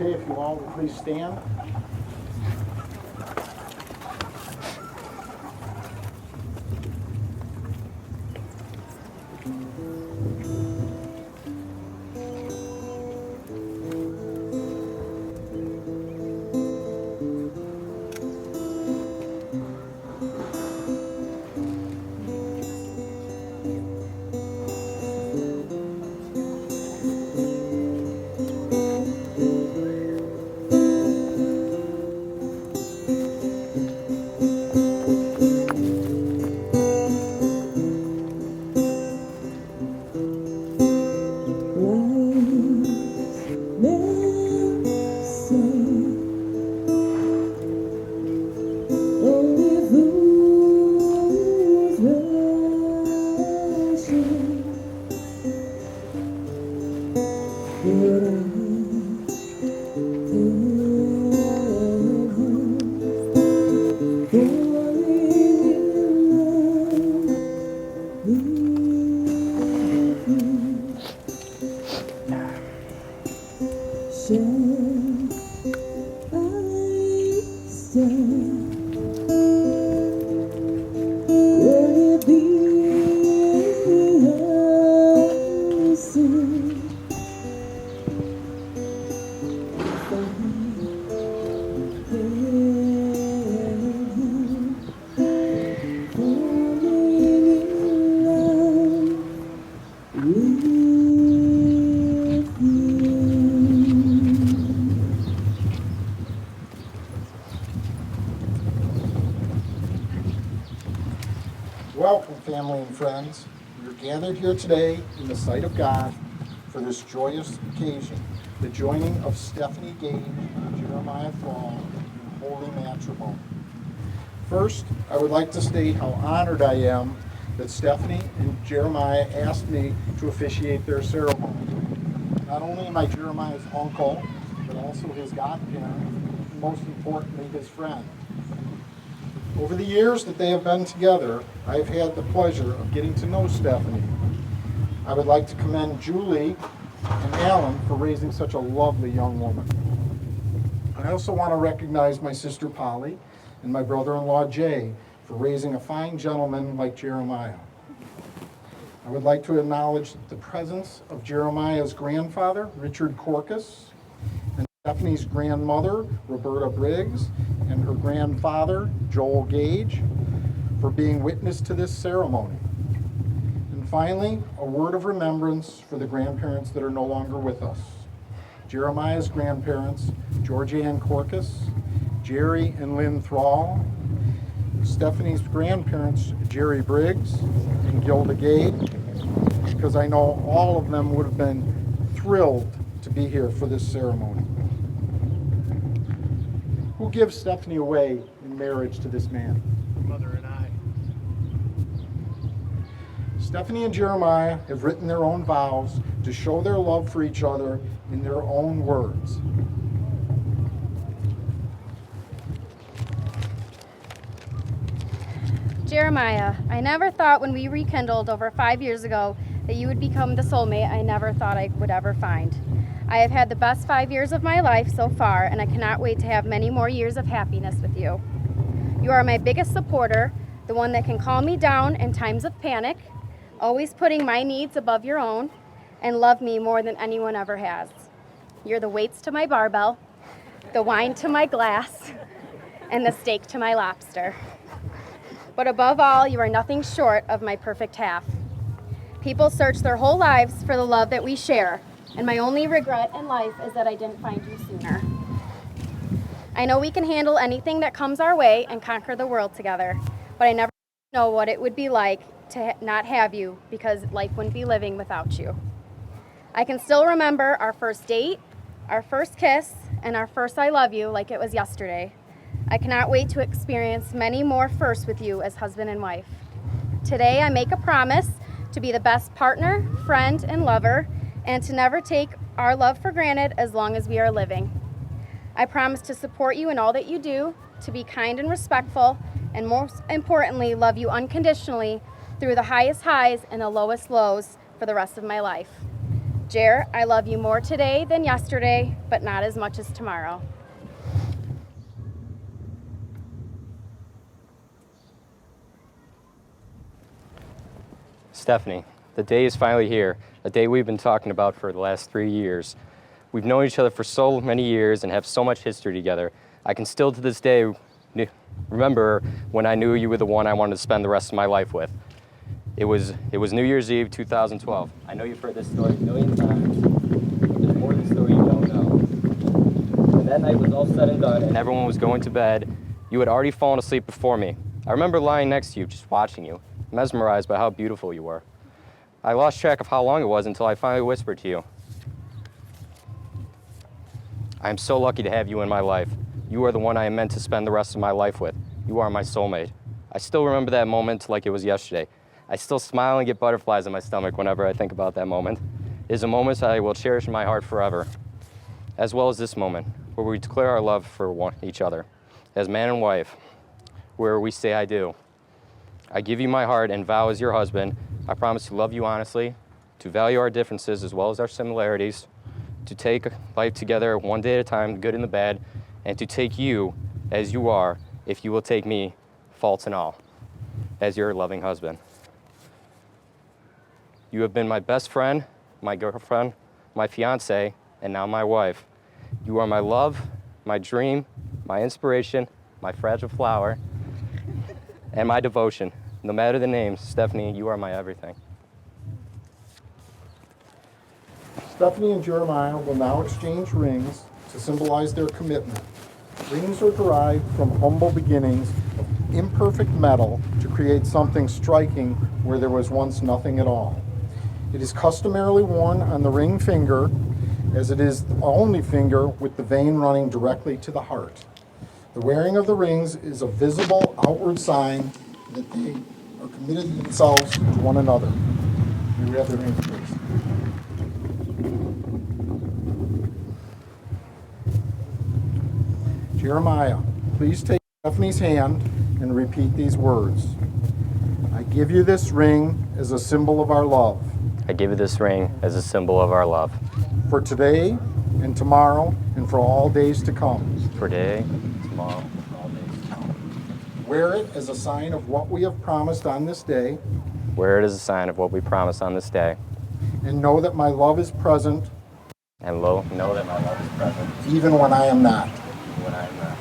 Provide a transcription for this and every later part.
Okay, if you all will please stand. Welcome, family and friends. We are gathered here today in the sight of God for this joyous occasion, the joining of Stephanie Gage and Jeremiah Thrall in holy matrimony. First, I would like to state how honored I am that Stephanie and Jeremiah asked me to officiate their ceremony. Not only am I Jeremiah's uncle, but also his godparent, and most importantly, his friend. Over the years that they have been together, I have had the pleasure of getting to know Stephanie. I would like to commend Julie and Alan for raising such a lovely young woman. I also want to recognize my sister Polly and my brother-in-law Jay for raising a fine gentleman like Jeremiah. I would like to acknowledge the presence of Jeremiah's grandfather, Richard Corcus, and Stephanie's grandmother, Roberta Briggs, and her grandfather, Joel Gage, for being witness to this ceremony. And finally, a word of remembrance for the grandparents that are no longer with us. Jeremiah's grandparents, George Ann Corcus, Jerry and Lynn Thrall, Stephanie's grandparents, Jerry Briggs and Gilda Gage, because I know all of them would have been thrilled to be here for this ceremony. Who gives Stephanie away in marriage to this man? Mother and I. Stephanie and Jeremiah have written their own vows to show their love for each other in their own words. Jeremiah, I never thought when we rekindled over 5 years ago that you would become the soulmate I never thought I would ever find. I have had the best 5 years of my life so far, and I cannot wait to have many more years of happiness with you. You are my biggest supporter, the one that can calm me down in times of panic, always putting my needs above your own, and love me more than anyone ever has. You're the weights to my barbell, the wine to my glass, and the steak to my lobster. But above all, you are nothing short of my perfect half. People search their whole lives for the love that we share, and my only regret in life is that I didn't find you sooner. I know we can handle anything that comes our way and conquer the world together, but I never Know what it would be like to not have you because life wouldn't be living without you. I can still remember our first date, our first kiss, and our first I love you like it was yesterday. I cannot wait to experience many more firsts with you as husband and wife. Today I make a promise to be the best partner, friend, and lover, and to never take our love for granted as long as we are living. I promise to support you in all that you do, to be kind and respectful, and most importantly, love you unconditionally through the highest highs and the lowest lows for the rest of my life. Jer, I love you more today than yesterday, but not as much as tomorrow. Stephanie, the day is finally here, a day we've been talking about for the last 3 years. We've known each other for so many years and have so much history together. I can still to this day remember when I knew you were the one I wanted to spend the rest of my life with. It was New Year's Eve 2012. I know you've heard this story a million times, but there's more to the story you don't know. When that night was all said and done and everyone was going to bed, you had already fallen asleep before me. I remember lying next to you, just watching you, mesmerized by how beautiful you were. I lost track of how long it was until I finally whispered to you. I am so lucky to have you in my life. You are the one I am meant to spend the rest of my life with. You are my soulmate. I still remember that moment like it was yesterday. I still smile and get butterflies in my stomach whenever I think about that moment. It is a moment I will cherish in my heart forever, as well as this moment, where we declare our love for each other, as man and wife, where we say I do. I give you my heart and vow as your husband, I promise to love you honestly, to value our differences as well as our similarities, to take life together one day at a time, the good and the bad, and to take you as you are, if you will take me, faults and all, as your loving husband. You have been my best friend, my girlfriend, my fiance, and now my wife. You are my love, my dream, my inspiration, my fragile flower, and my devotion. No matter the names, Stephanie, you are my everything. Stephanie and Jeremiah will now exchange rings to symbolize their commitment. Rings are derived from humble beginnings of imperfect metal to create something striking where there was once nothing at all. It is customarily worn on the ring finger, as it is the only finger with the vein running directly to the heart. The wearing of the rings is a visible outward sign that they are committed themselves to one another. May we have the rings, please? Jeremiah, please take Stephanie's hand and repeat these words. I give you this ring as a symbol of our love. I give you this ring as a symbol of our love. For today and tomorrow and for all days to come. For today, tomorrow, and all days to come. Wear it as a sign of what we have promised on this day. Wear it as a sign of what we promised on this day. And know that my love is present. And know that my love is present. Even when I am not. When I am not.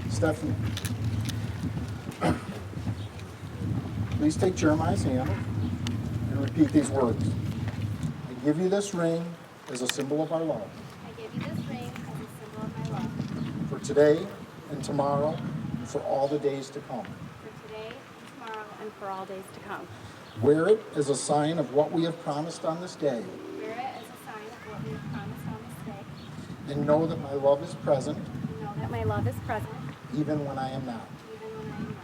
Stephanie, please take Jeremiah's hand and repeat these words. I give you this ring as a symbol of our love. I give you this ring as a symbol of my love. For today and tomorrow and for all the days to come. For today, tomorrow, and for all days to come. Wear it as a sign of what we have promised on this day. Wear it as a sign of what we have promised on this day. And know that my love is present. And know that my love is present. Even when I am not. Even when I am not.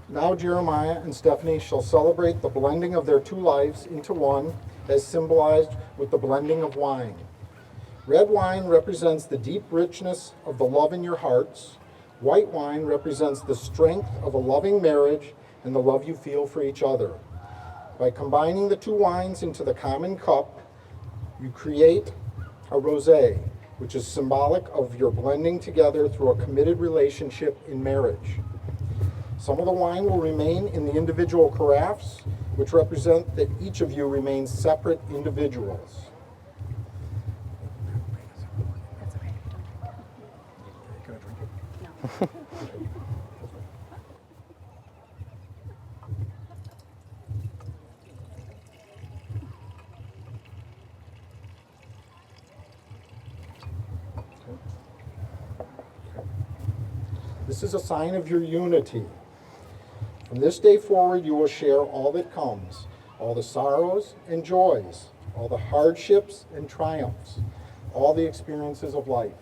Now Jeremiah and Stephanie shall celebrate the blending of their two lives into one, as symbolized with the blending of wine. Red wine represents the deep richness of the love in your hearts. White wine represents the strength of a loving marriage and the love you feel for each other. By combining the two wines into the common cup, you create a rosé, which is symbolic of your blending together through a committed relationship in marriage. Some of the wine will remain in the individual carafes, which represent that each of you remains separate individuals. This is a sign of your unity. From this day forward, you will share all that comes, all the sorrows and joys, all the hardships and triumphs, all the experiences of life.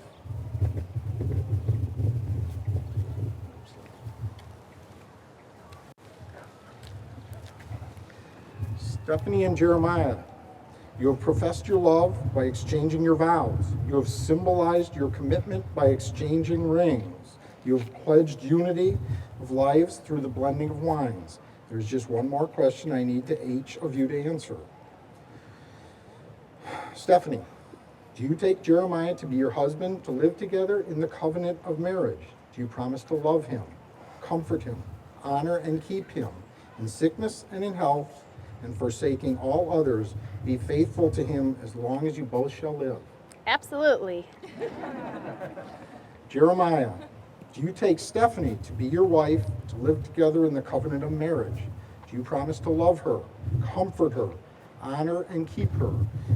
Stephanie and Jeremiah, you have professed your love by exchanging your vows. You have symbolized your commitment by exchanging rings. You have pledged unity of lives through the blending of wines. There's just one more question I need each of you to answer. Stephanie, do you take Jeremiah to be your husband, to live together in the covenant of marriage? Do you promise to love him, comfort him, honor and keep him in sickness and in health, and forsaking all others, be faithful to him as long as you both shall live? Absolutely. Jeremiah, do you take Stephanie to be your wife, to live together in the covenant of marriage? Do you promise to love her, comfort her, honor and keep her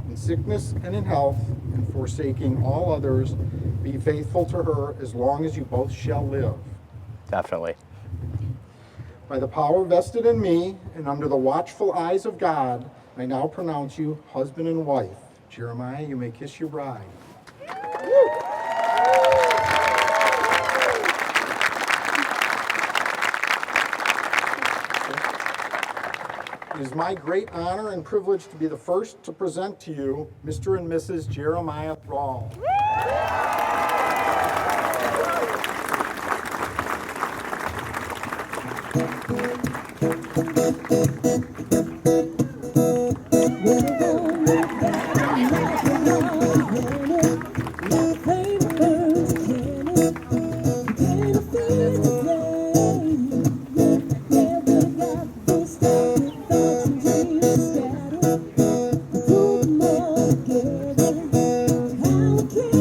in sickness and in health, and forsaking all others, be faithful to her as long as you both shall live? Definitely. By the power vested in me and under the watchful eyes of God, I now pronounce you husband and wife. Jeremiah, you may kiss your bride. It is my great honor and privilege to be the first to present to you Mr. and Mrs. Jeremiah Thrall. How can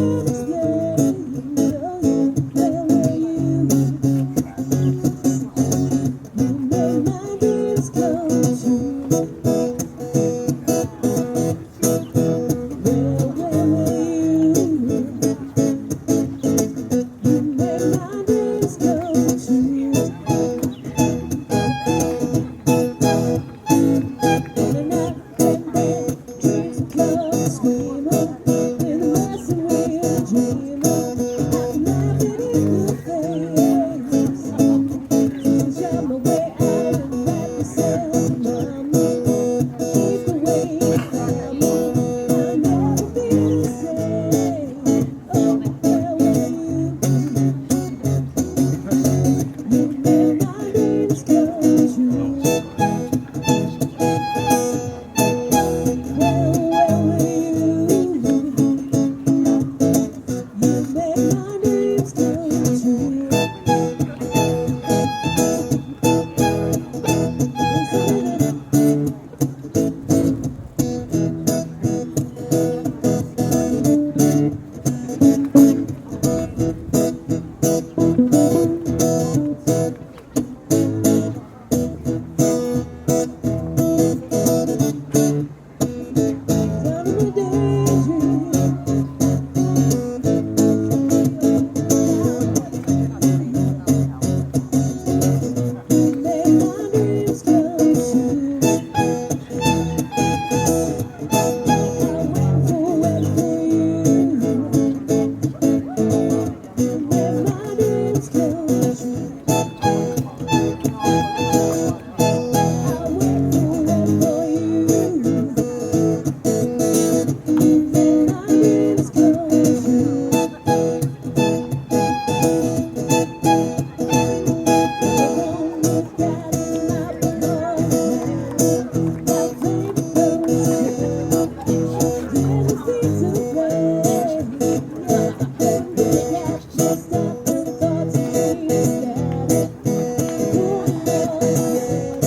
life.